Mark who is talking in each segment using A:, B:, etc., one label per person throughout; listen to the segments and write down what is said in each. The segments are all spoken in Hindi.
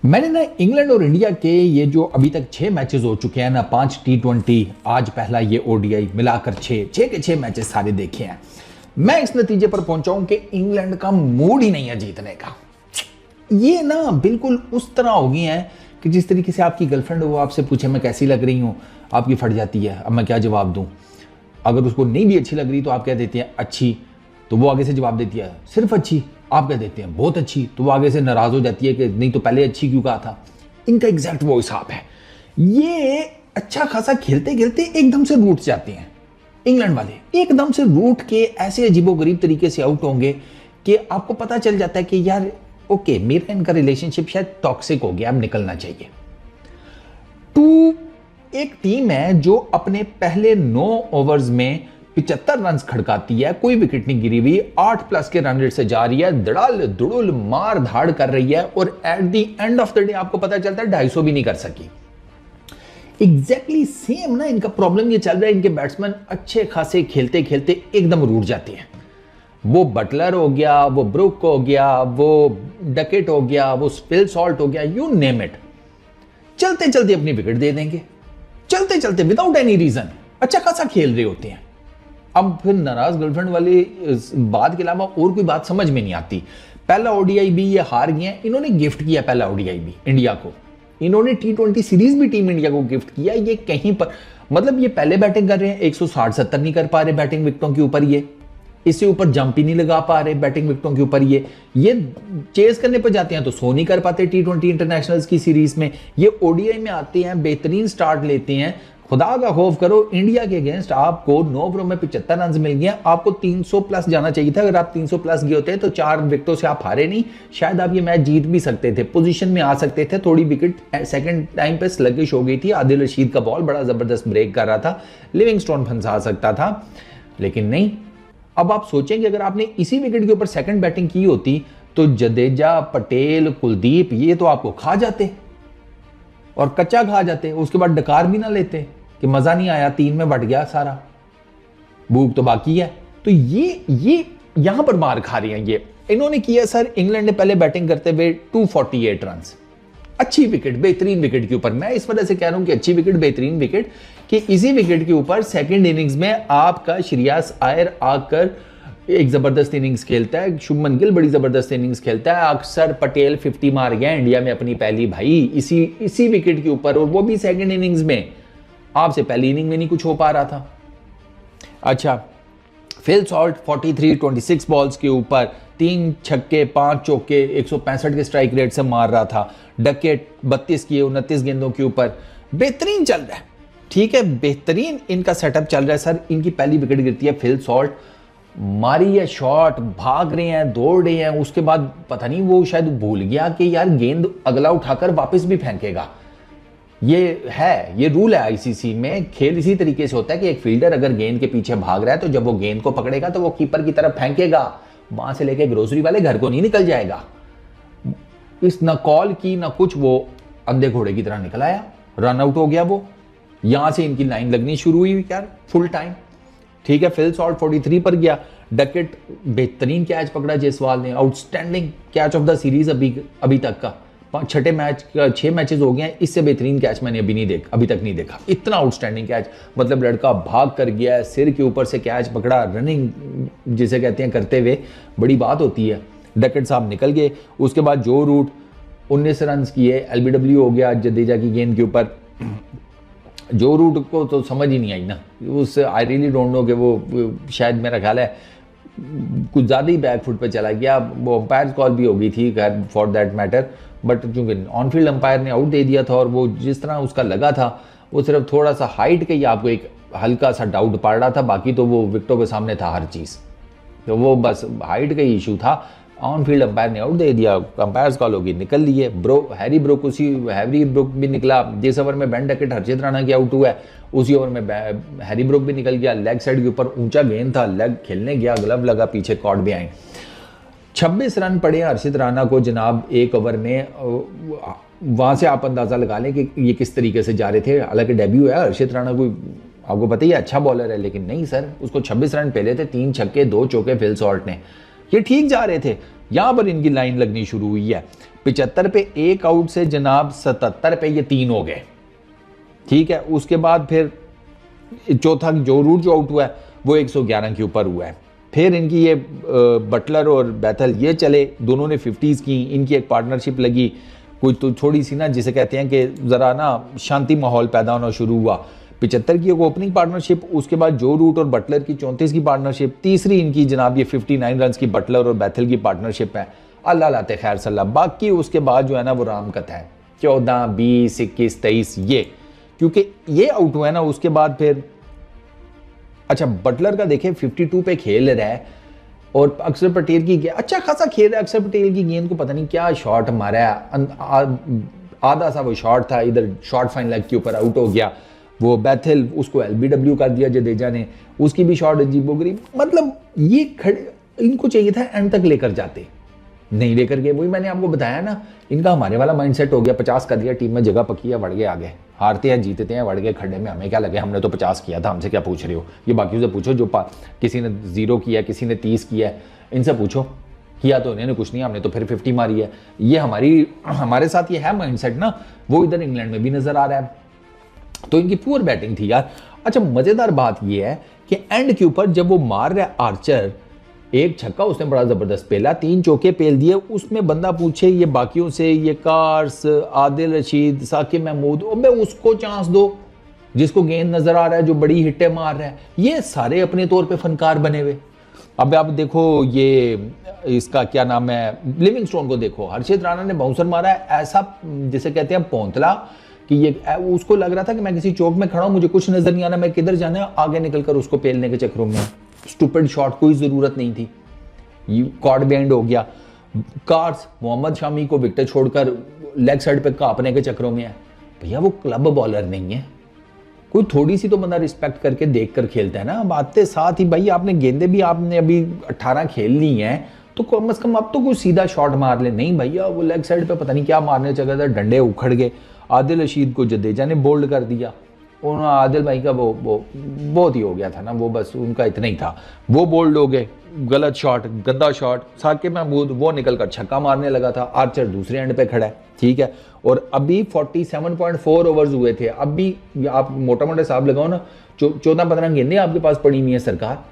A: मैंने ना इंग्लैंड और इंडिया के ये जो अभी तक 6 मैचेस हो चुके हैं ना, 5 T20, आज पहला ये ओडीआई, मिलाकर 6 के 6 मैचेस सारे देखे हैं। मैं इस नतीजे पर पहुंचा हूं कि इंग्लैंड का मूड ही नहीं है जीतने का। ये ना बिल्कुल उस तरह हो गई है कि जिस तरीके से आपकी गर्लफ्रेंड वो आपसे पूछे मैं कैसी लग रही हूँ, आपकी फट जाती है। अब मैं क्या जवाब दूं? अगर उसको नहीं भी अच्छी लग रही तो आप कह देते हैं अच्छी, तो वो आगे से जवाब देती है सिर्फ अच्छी। आप कह देते हैं बहुत अच्छी, तो वो आगे से नाराज हो जाती है कि नहीं तो पहले अच्छी क्यों कहा था। इनका एग्जैक्ट वो हिसाब है। ये अच्छा खासा खेलते खेलते एकदम से रूठ जाते हैं इंग्लैंड वाले, एकदम से रूठ के ऐसे अजीबोगरीब तरीके से आउट होंगे कि आपको पता चल जाता है कि यार ओके, मेरा इनका रिलेशनशिप शायद टॉक्सिक हो गया, अब निकलना चाहिए। एक टीम है जो अपने पहले 9 ओवर्स में 75 रन खड़काती है, कोई विकेट नहीं गिरी हुई, 8+ के रन रेट से जा रही है, धड़ाल धुड़ुल मार धाड़ कर रही है और at the end of the day आपको पता चलता है 250 भी नहीं कर सकी। एग्जैक्टली सेम ना इनका प्रॉब्लम ये चल रहा है। इनके बैट्समैन अच्छे खासे खेलते खेलते एकदम रूठ जाते हैं। वो बटलर हो गया, वो ब्रुक हो गया, वो डकेट हो गया, वो फिल सॉल्ट हो गया, यू नेम इट, चलते चलते अपनी विकेट दे देंगे, चलते चलते विदाउट एनी रीजन अच्छा खासा खेल रहे होते हैं। अब फिर नाराज गर्लफ्रेंड वाली बात के अलावा और कोई बात समझ में नहीं आती। पहला ओडीआई भी ये हार गए हैं, इन्होंने गिफ्ट किया पहला ओडीआई भी इंडिया को, इन्होंने T20 सीरीज भी टीम इंडिया को गिफ्ट किया। ये कहीं पर मतलब ये पहले बैटिंग कर रहे हैं, 160-70 नहीं कर पा रहे बैटिंग विकेटों के ऊपर, ये इससे ऊपर जंप ही नहीं लगा पा रहे बैटिंग विकेटों के ऊपर। ये चेस करने पर जाते हैं तो सो नहीं कर पाते T20 इंटरनेशनल्स की सीरीज में। ये ओडीआई में आते हैं, बेहतरीन स्टार्ट लेते हैं। खुदा का खौफ करो, इंडिया के अगेंस्ट आपको 9 ओवरों में 75 रन मिल गए, आपको 300+ जाना चाहिए था। अगर आप 300+ गए होते तो 4 विकेटों से आप हारे नहीं, शायद आप ये मैच जीत भी सकते थे, पोजीशन में आ सकते थे। थोड़ी विकेट सेकंड टाइम पे स्लगिश हो गई थी, आदिल रशीद का बॉल बड़ा जबरदस्त ब्रेक कर रहा था, लिविंगस्टोन फंसा सकता था, लेकिन नहीं। अब आप सोचें कि अगर आपने इसी विकेट के ऊपर सेकंड बैटिंग की होती तो जडेजा, पटेल, कुलदीप ये तो आपको खा जाते और कच्चा खा जाते, उसके बाद डकार भी ना लेते कि मजा नहीं आया, 3 में बट गया सारा, भूख तो बाकी है। तो ये यहां पर मार खा रही हैं ये। इन्होंने किया सर, इंग्लैंड ने पहले बैटिंग करते हुए 248 रन, अच्छी विकेट, बेहतरीन विकेट के ऊपर। मैं इस वजह से कह रहा हूं कि अच्छी विकेट, बेहतरीन विकेट, कि इसी विकेट के ऊपर सेकंड इनिंग्स में आपका श्रेयस अय्यर आकर एक जबरदस्त इनिंग्स खेलता है, शुभमन गिल बड़ी जबरदस्त इनिंग्स खेलता है, अक्षर पटेल 50 मार गया इंडिया में अपनी पहली, भाई इसी विकेट के ऊपर, और वो भी सेकंड इनिंग्स में। आपसे पहली इनिंग में नहीं कुछ हो पा रहा था। अच्छा, फिल सॉल्ट 43-26 बॉल्स के ऊपर 3 छक्के 5 चौके 165 के स्ट्राइक रेट से मार रहा था। डकेट 32 किए 29 गेंदों के ऊपर, बेहतरीन चल रहा है। ठीक है, बेहतरीन इनका सेटअप चल रहा है सर। इनकी पहली विकेट गिरती है, फिल सॉल्ट मारी है शॉट, भाग रहे हैं, दौड़ रहे हैं, उसके बाद पता नहीं वो शायद भूल गया कि यार गेंद अगला उठाकर वापस भी फेंकेगा। ये रूल है आईसीसी में। खेल इसी तरीके से होता है कि एक फील्डर अगर गेंद के पीछे भाग रहा है तो जब वो गेंद को पकड़ेगा तो वो कीपर की तरफ फेंकेगा, वहां से लेके ग्रोसरी वाले घर को नहीं निकल जाएगा। इस न कॉल की न कुछ, वो अंधे घोड़े की तरह निकल आया, रन आउट हो गया वो। यहां से इनकी लाइन लगनी शुरू हुई यार, फुल टाइम। ठीक है, फिल सॉल्ट 43 पर गया, डकेट बेहतरीन कैच पकड़ा जायसवाल ने, outstanding catch of the series अभी तक का। 6 मैचेस हो गए हैं, इससे बेहतरीन कैच मैंने अभी तक नहीं देखा। इतना आउटस्टैंडिंग कैच, मतलब लड़का भाग कर गया है, सिर के ऊपर से कैच पकड़ा, रनिंग जिसे कहते हैं करते हुए, बड़ी बात होती है। डकेट साहब निकल गए। उसके बाद जो रूट 19 रन किए, एलबीडब्ल्यू हो गया जडेजा की गेंद के ऊपर। जो रूट को तो समझ ही नहीं आई ना, उससे आई रियली डोंट नो कि वो शायद मेरा ख्याल है कुछ ज़्यादा ही बैक फुट पे चला गया। वो अंपायर कॉल भी हो गई थी खैर फॉर दैट मैटर, बट चूंकि ऑन फील्ड अंपायर ने आउट दे दिया था और वो जिस तरह उसका लगा था वो सिर्फ थोड़ा सा हाइट के ही आपको एक हल्का सा डाउट पड़ रहा था, बाकी तो वो विकेटों के सामने था हर चीज़। तो वो बस हाइट का ही इशू था। ऑन फील्ड अंपायर ने आउट दे दिया, अंपायर कॉल होगी, निकल लिए। हैरी ब्रुक भी निकला। जिस ओवर में बेन डकेट हर्षित राणा की आउट हुआ है उसी ओवर में हैरी ब्रुक भी निकल गया। लेग साइड के ऊपर ऊंचा गेंद था, लेग खेलने गया, ग्लव लगा, पीछे कॉट भी आए। 26 रन पड़े हर्षित राणा को जनाब एक ओवर में। वहां से आप अंदाजा लगा लें कि ये किस तरीके से जा रहे थे। हालांकि डेब्यू है हर्षित राणा, कोई आपको पता ही अच्छा बॉलर है, लेकिन नहीं सर, उसको 26 रन पहले थे, 3 छक्के 2 चौके फिल सॉल्ट ने। ये ठीक जा रहे थे। यहां पर इनकी लाइन लगनी शुरू हुई है। 75 पे एक आउट से जनाब 77 पे ये 3 हो गए, ठीक है। उसके बाद फिर चौथा जो रूट जो आउट हुआ है वो 111 के ऊपर हुआ है। फिर इनकी ये बटलर और बैथल ये चले, दोनों ने 50s की, इनकी एक पार्टनरशिप लगी कोई तो थोड़ी सी ना, जिसे कहते हैं कि ज़रा ना शांति माहौल पैदा होना शुरू हुआ। 75 की एक ओपनिंग पार्टनरशिप, उसके बाद जो रूट और बटलर की 34 की पार्टनरशिप, तीसरी इनकी जनाब ये 59 रन की बटलर और बैथल की पार्टनरशिप है। अल्लाह लाते खैर सल्ला। बाकी उसके बाद जो है ना वो राम कथा है, 14, 20, 21, 23 ये, क्योंकि ये आउट हुआ है ना उसके बाद फिर अच्छा बटलर का देखें 52 पे खेल रहा है और अक्षर पटेल की अच्छा खासा खेल रहा है। अक्षर पटेल की गेंद को पता नहीं क्या शॉट मारा है, आधा सा वो शॉट था, इधर शॉट फाइन लेग के ऊपर आउट हो गया। वो बैथल उसको LBW कर दिया जडेजा ने, उसकी भी शॉट अजीबोगरीब। मतलब ये खड़े इनको चाहिए था एंड तक लेकर जाते, नहीं लेकर गए। वही मैंने आपको बताया ना, इनका हमारे वाला माइंडसेट हो गया, 50 कर दिया, टीम में जगह पकी है, बढ़ गए आगे, हारते हैं जीतते हैं, बढ़ गए खड्डे में, हमें क्या लगे, हमने तो 50 किया था, हमसे क्या पूछ रहे हो। ये बाकियों से पूछो, जो किसी ने 0 किया, किसी ने 30 किया है, इनसे पूछो, किया तो इन्होंने कुछ नहीं, हमने तो फिर 50 मारी है। ये हमारे साथ ये है माइंडसेट ना, वो इधर इंग्लैंड में भी नजर आ रहा है। तो इनकी पुअर बैटिंग थी यार। अच्छा मजेदार बात ये है कि एंड के ऊपर जब वो मार रहा है आर्चर, एक छक्का उसने बड़ा जबरदस्त पेला, 3 चौके पेल दिए, उसमें बंदा पूछे ये बाकियों से, ये कार्स, आदिल रशीद, साकिब महमूद, अबे उसको चांस दो जिसको गेंद नजर आ रहा है, जो बड़ी हिट्टे मार रहा है। ये सारे अपने तौर पे फनकार बने हुए। अब आप देखो ये इसका क्या नाम है, लिविंगस्टोन को देखो, हर्षित राणा ने बाउंसर मारा है ऐसा जिसे कहते हैं पौंतला, कि ये उसको लग रहा था कि मैं किसी चौक में खड़ा हूं, मुझे कुछ नजर नहीं आना, मैं किधर जाना है, आगे निकलकर उसको पेलने के चक्रों में। स्टूपिड शॉट, कोई जरूरत नहीं थी, कॉर्ड बैंड हो गया। कार्स मोहम्मद शामी को विकेट छोड़कर लेग साइड पे कापने के चक्रों में है। भैया वो क्लब बॉलर नहीं है, कोई थोड़ी सी तो बंदा रिस्पेक्ट करके देख कर खेलता है ना। बातें साथ ही भाई आपने गेंदे भी आपने अभी 18 खेल ली हैं, तो कम से कम अब तो कोई सीधा शॉट मार ले। नहीं भैया वो लेग साइड पे पता नहीं क्या मारने चला था, डंडे उखड़ गए। आदिल रशीद को जडेजा ने बोल्ड कर दिया, उन्होंने आदिल भाई का वो बहुत ही हो गया था ना, वो बस उनका इतना ही था, वो बोल्ड हो गए। गलत शॉट, गंदा शॉट, साकिब महमूद वो निकल कर छक्का मारने लगा था, आर्चर दूसरे एंड पे खड़ा है, ठीक है। और अभी 47.4 ओवर्स हुए थे, अब भी आप मोटा मोटा हिसाब लगाओ ना, 14-15 गेंदें आपके पास पड़ी हुई है सरकार,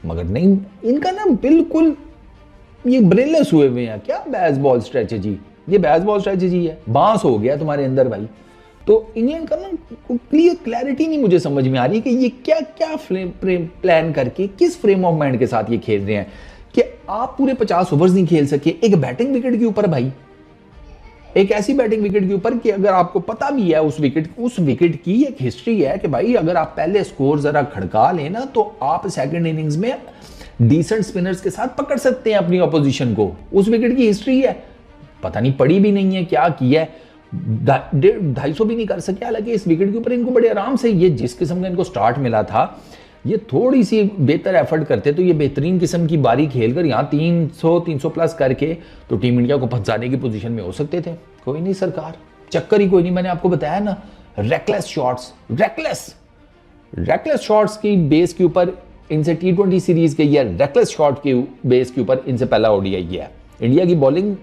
A: मगर नहीं, इनका ना बिल्कुल ये ब्रेनलेस हुए हुए हैं। क्या बेसबॉल स्ट्रेटेजी, ये बेसबॉल स्ट्रेटेजी है, बांस हो गया तुम्हारे अंदर भाई। तो इंग्लैंड का ना क्लियर क्लैरिटी नहीं मुझे समझ में आ रही कि ये क्या क्या प्लान करके किस फ्रेम ऑफ माइंड के साथ ये खेल रहे हैं कि आप पूरे 50 ओवर्स नहीं खेल सके एक बैटिंग विकेट के ऊपर भाई, एक ऐसी बैटिंग विकेट के ऊपर कि अगर आपको पता भी है उस विकेट की एक हिस्ट्री है कि भाई अगर आप पहले स्कोर जरा खड़का लेना तो आप सेकंड इनिंग्स में डिसेंट स्पिनर्स के साथ पकड़ सकते हैं अपनी ऑपोजिशन को। उस विकेट की हिस्ट्री है, पता नहीं पड़ी भी नहीं है क्या किया है, 250 भी नहीं कर सके। हालांकि इस विकेट के ऊपर इनको बड़े आराम से, ये जिस किस्म का इनको स्टार्ट मिला था, ये थोड़ी सी बेहतर एफर्ट करते तो ये बेहतरीन किस्म की बारी खेलकर यहाँ 300 प्लस करके तो टीम इंडिया को फंसाने की पोजीशन में हो सकते थे। कोई नहीं सरकार, चक्कर ही कोई नहीं। मैंने आपको बताया ना, रेकलेस शॉट्स की बेस के ऊपर इनसे T20 सीरीज के या रेकलेस शॉट के बेस के ऊपर इनसे पहला ODI गया है। इंडिया की बॉलिंग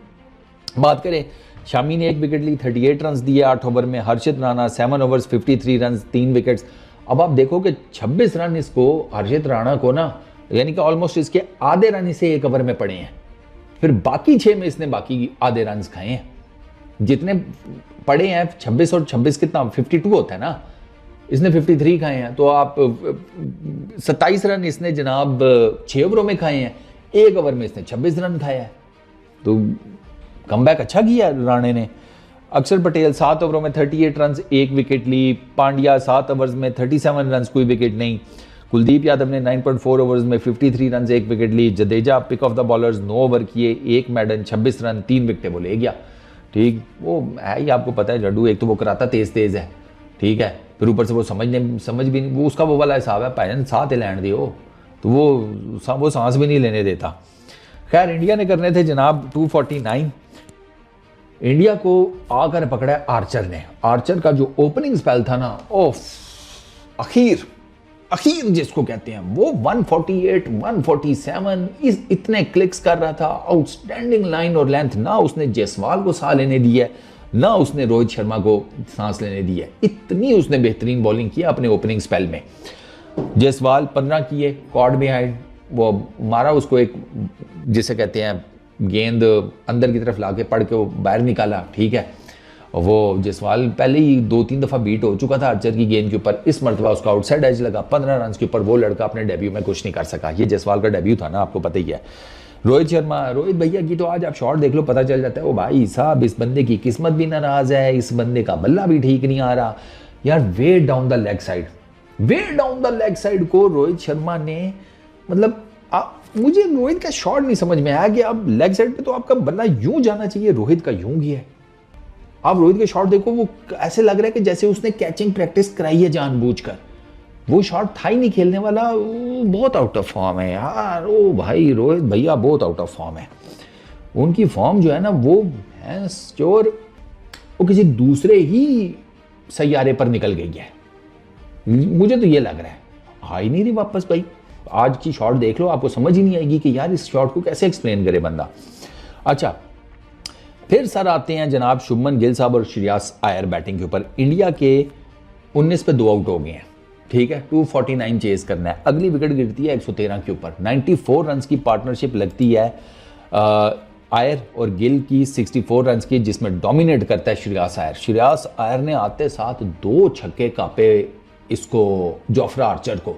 A: बात करें, शामी ने 1 विकेट ली, 38 रन दिए 8 ओवर में। हर्षित राणा 7 ओवर्स 53 रन 3 विकेट्स। अब आप देखो कि 26 रन इसको हर्षित राणा को ना, यानी कि ऑलमोस्ट इसके आधे रन इसे 1 ओवर में पड़े हैं, फिर बाकी 6 में इसने बाकी आधे रन खाए हैं। जितने पड़े हैं 26 और 26 कितना 52 होता है ना, इसने 53 खाए हैं, तो आप 27 रन इसने जनाब 6 ओवरों में खाए हैं, 1 ओवर में इसने 26 रन खाया है। तो कमबैक अच्छा किया राणे ने। अक्षर पटेल 7 ओवरों में 38 रन 1 विकेट ली। पांड्या 7 ओवर्स में 37 रन कोई विकेट नहीं। कुलदीप यादव ने 9.4 ओवर्स में 53 रन 1 विकेट ली। Jadeja pick of the bowlers 9 over किए, 1 मैडन 26 रन 3 विकेटें वो ले गया। ठीक, वो है ही आपको पता है जड्डू, एक तो वो कराता तेज है, ठीक है, फिर ऊपर से वो समझ भी नहीं, वो उसका वो वाला हिसाब है, पैन साथ लैंड दियो तो वो सांस भी नहीं लेने देता। खैर इंडिया ने करने थे जनाब 249, इंडिया को आकर पकड़ा है आर्चर ने। आर्चर का जो ओपनिंग स्पेल था ना, ओफ, अखीर जिसको कहते हैं, वो 148, 147 इतने क्लिक्स कर रहा था। आउटस्टैंडिंग लाइन और लेंथ, ना उसने जायसवाल को साह लेने दिया, ना उसने रोहित शर्मा को सांस लेने दी है। इतनी उसने बेहतरीन बॉलिंग की अपने ओपनिंग स्पेल में। जायसवाल 15 किए, कॉर्ड बिहाइंड, वो मारा उसको एक जिसे कहते हैं गेंद अंदर की तरफ लाके पड़ के वो बाहर निकाला, ठीक है। वो जायसवाल पहले ही 2-3 दफ़ा बीट हो चुका था आर्चर की गेंद के ऊपर, इस मरतबा उसका आउटसाइड एज लगा। 15 रन के ऊपर वो लड़का अपने डेब्यू में कुछ नहीं कर सका। ये जायसवाल का डेब्यू था ना, आपको पता ही है। रोहित शर्मा, रोहित भैया की तो आज आप शॉट देख लो, पता चल जाता है। ओ भाई साहब, इस बंदे की किस्मत भी नाराज है, इस बंदे का बल्ला भी ठीक नहीं आ रहा यार। वे down the leg side, way down the leg side को रोहित शर्मा ने, मतलब मुझे रोहित का शॉट नहीं समझ में आया कि अब लेग साइड पे तो आपका बल्ला यूं जाना चाहिए, रोहित का यूं गया है। आप रोहित के शॉट देखो, वो ऐसे लग रहा है कि जैसे उसने कैचिंग प्रैक्टिस कराई है जानबूझकर। वो शॉट था ही नहीं खेलने वाला। बहुत आउट ऑफ फॉर्म है यार। ओ भाई, रोहित भैया बहुत आउट ऑफ फॉर्म है। उनकी फॉर्म जो है ना, वो है स्टोर, वो किसी दूसरे ही सैयारे पर निकल गई है, मुझे तो ये लग रहा है। आ ही नहीं रही वापस भाई। आज की शॉट देख लो, आपको समझ ही नहीं आएगी कि यार इस शॉट को कैसे एक्सप्लेन करे बंदा। अच्छा, फिर सर आते हैं जनाब शुभमन गिल साहब और श्रेयस अय्यर बैटिंग के ऊपर। इंडिया के 19 पे 2 आउट हो गए हैं, ठीक है। 249 चेज करना है। अगली विकेट गिरती है 113 के ऊपर। 94 रन की पार्टनरशिप लगती है अय्यर और गिल की 64 रन की, जिसमें डोमिनेट करता है श्रेयस अय्यर। श्रेयस अय्यर ने आते साथ 2 छक्के कापे इसको, जोफ्रा आर्चर को।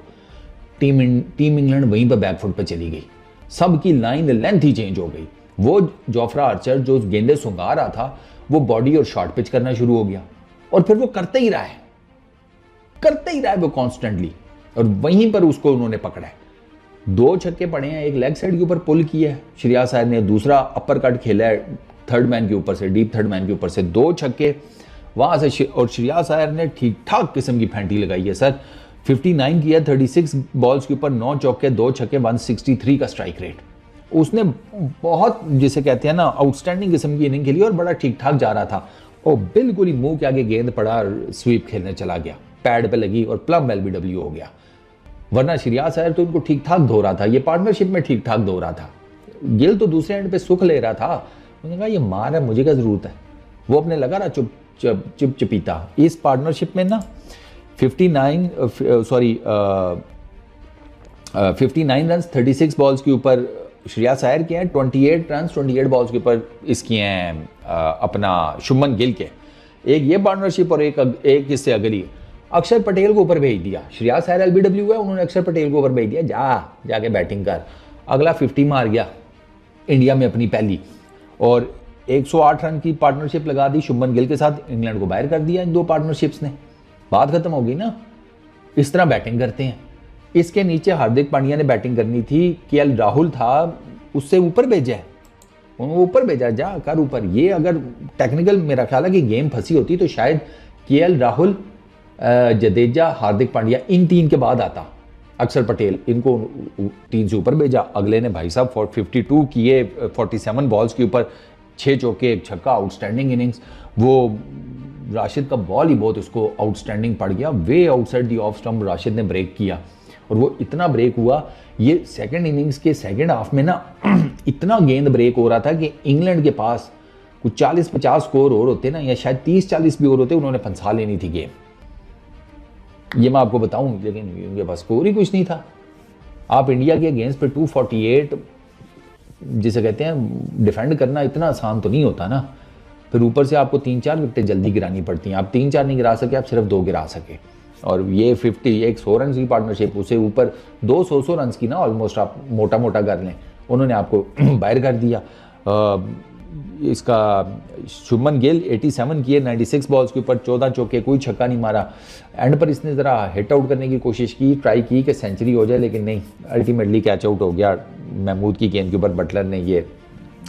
A: टीम इंग्लैंड वहीं पर बैकफुट पे चली गई। सबकी लाइन लेंथ ही चेंज हो गई। वो जोफ्रा आर्चर जो गेंदे सुंगा रहा था, वो बॉडी और शॉर्ट पिच करना शुरू हो गया, और फिर वो करते ही रहा है वो कॉन्स्टेंटली, और वहीं पर उसको उन्होंने पकड़ा है। 2 छक्के पड़े हैं, एक लेग साइड के ऊपर पुल किया है श्रेयस अय्यर ने, दूसरा अपर कट खेला है थर्ड मैन के ऊपर से, डीप थर्ड मैन के ऊपर से। 2 छक्के वहां से, और श्रेयस अय्यर ने ठीक ठाक किस्म की फैंटी लगाई है सर। 59 किया 36 बॉल्स के ऊपर, 9 चौके 2 छक्के, 163 का स्ट्राइक रेट। उसने बहुत, जिसे कहते हैं ना, आउटस्टैंडिंग किस्म की इनिंग खेली और बड़ा ठीक ठाक जा रहा था। और बिल्कुल ही मुंह के आगे गेंद पड़ा और स्वीप खेलने चला गया, पैड पे लगी और प्लम LBW हो गया। वरना श्रेयस अय्यर तो उनको ठीक ठाक धो रहा था, ये पार्टनरशिप में ठीक ठाक धो रहा था। गिल तो दूसरे एंड पे सुख ले रहा था। उन्होंने कहा ये मार है, मुझे क्या जरूरत है। वो अपने लगा रहा चुपचपीता। इस पार्टनरशिप में ना 59 रन 36 बॉल्स के ऊपर श्रेयस अय्यर के हैं, 28 रन 28 बॉल्स के ऊपर इसकी हैं अपना शुभमन गिल के। एक ये पार्टनरशिप और एक इससे अगली अक्षर पटेल को ऊपर भेज दिया। श्रेयस अय्यर LBW है, उन्होंने अक्षर पटेल को ऊपर भेज दिया, जाके बैटिंग कर। अगला 50 मार गया इंडिया में अपनी पहली, और 108 रन की पार्टनरशिप लगा दी शुभमन गिल के साथ। इंग्लैंड को बाहर कर दिया इन 2 पार्टनरशिप्स ने, बात खत्म हो गई ना। इस तरह बैटिंग करते हैं। इसके नीचे हार्दिक पांड्या ने बैटिंग करनी थी, KL राहुल था, उससे ऊपर भेजा है, ऊपर भेजा, जा कर ऊपर। ये अगर टेक्निकल मेरा ख्याल है कि गेम फंसी होती तो शायद KL राहुल, जडेजा, हार्दिक पांड्या, इन 3 के बाद आता अक्षर पटेल। इनको 3 से ऊपर भेजा। अगले ने भाई साहब 52 किए 47 बॉल्स के ऊपर, 6 चौके 1 छक्का, आउटस्टैंडिंग इनिंग्स। वो राशिद का बॉल ही बहुत उसको आउटस्टैंडिंग पड़ गया, way outside the off stump Rashid ने ब्रेक किया, और वो इतना ब्रेक हुआ। ये सेकंड इनिंग्स के सेकंड हाफ में ना इतना गेंद ब्रेक हो रहा था कि इंग्लैंड के पास कुछ 40-50 स्कोर और होते ना, या शायद 30-40 भी और होते, उन्होंने फंसा लेनी थी गेम। ये मैं आपको बताऊं, लेकिन उनके पास स्कोर ही कुछ नहीं था। आप इंडिया के अगेंस्ट पे 248 जिसे कहते हैं डिफेंड करना इतना आसान तो नहीं होता ना। फिर ऊपर से आपको 3-4 विकेटें जल्दी गिरानी पड़ती हैं। आप 3-4 नहीं गिरा सके, आप सिर्फ 2 गिरा सके। और ये 100 रन की पार्टनरशिप, उसे ऊपर 200 रन की ना ऑलमोस्ट आप मोटा मोटा कर लें, उन्होंने आपको बाहर कर दिया। इसका शुभमन गिल 87 किए 96 बॉल्स के ऊपर, 14 चौके, कोई छक्का नहीं मारा। एंड पर इसने ज़रा हिट आउट करने की कोशिश की, ट्राई की कि सेंचुरी हो जाए, लेकिन नहीं, अल्टीमेटली कैच आउट हो गया। महमूद की गेंद के ऊपर बटलर ने ये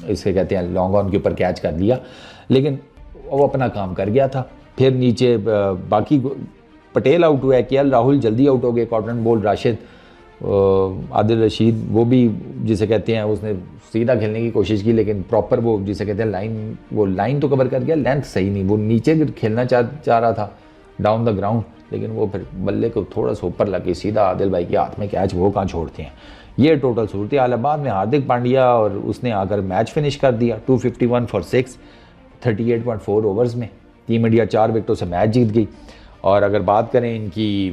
A: इसे कहते हैं लॉन्ग ऑन के ऊपर कैच कर लिया, लेकिन वो अपना काम कर गया था। फिर नीचे बाकी पटेल आउट हुआ है, KL राहुल जल्दी आउट हो गए, कॉटन बोल्ड, राशिद, आदिल रशीद, वो भी जिसे कहते हैं उसने सीधा खेलने की कोशिश की, लेकिन प्रॉपर वो जिसे कहते हैं लाइन तो कवर कर गया, लेंथ सही नहीं, वो नीचे खेलना चाह रहा था डाउन द ग्राउंड, लेकिन वो फिर बल्ले को थोड़ा सा ऊपर लगे सीधा आदिल भाई के हाथ में कैच, वो कहाँ छोड़ते हैं। ये टोटल सूरत हाल है। बाद में हार्दिक पांड्या और उसने आकर मैच फिनिश कर दिया 251 फॉर 6 38.4 ओवर्स में। टीम इंडिया 4 विकेटों से मैच जीत गई। और अगर बात करें इनकी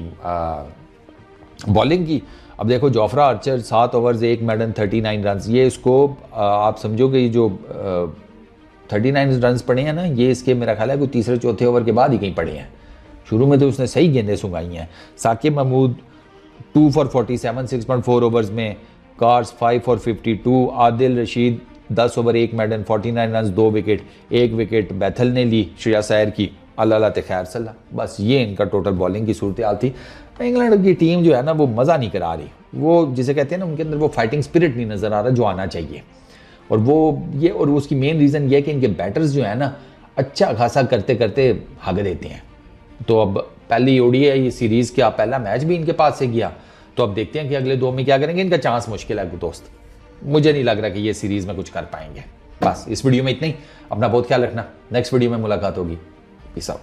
A: बॉलिंग की, अब देखो Jofra Archer 7 overs 1 maiden 39 run, ये इसको आप समझोगे ये जो 39 रन पड़े हैं ना, ये इसके मेरा ख्याल है कोई तीसरे चौथे ओवर के बाद ही कहीं पड़े हैं। शुरू में तो उसने सही गेंदें सुंगाई हैं। साकिब महमूद 2 फॉर 47 6.4 ओवर्स में। Carse 5 for 52। Adil Rashid 10 over 1 maiden 49 run 2 wicket. 1 wicket Bethell ने ली श्रेया सैर की, अल्लाह खैर सल्ला। बस ये इनका टोटल बॉलिंग की सूरत हाल थी। इंग्लैंड की टीम जो है ना वो मज़ा नहीं करा रही, वो जिसे कहते हैं ना उनके अंदर वो फाइटिंग स्पिरिट नहीं नज़र आ रहा जो आना चाहिए। और वो ये और उसकी मेन रीज़न ये है कि इनके बैटर्स जो है ना अच्छा खासा करते करते भाग देते हैं। तो अब पहली ओडीआई सीरीज़ का पहला मैच भी इनके पास से गया, तो अब देखते हैं कि अगले 2 में क्या करेंगे। इनका चांस मुश्किल है दोस्त, मुझे नहीं लग रहा कि ये सीरीज़ में कुछ कर पाएंगे। बस इस वीडियो में इतना ही। अपना बहुत ख्याल रखना, नेक्स्ट वीडियो में मुलाकात होगी। Peace out.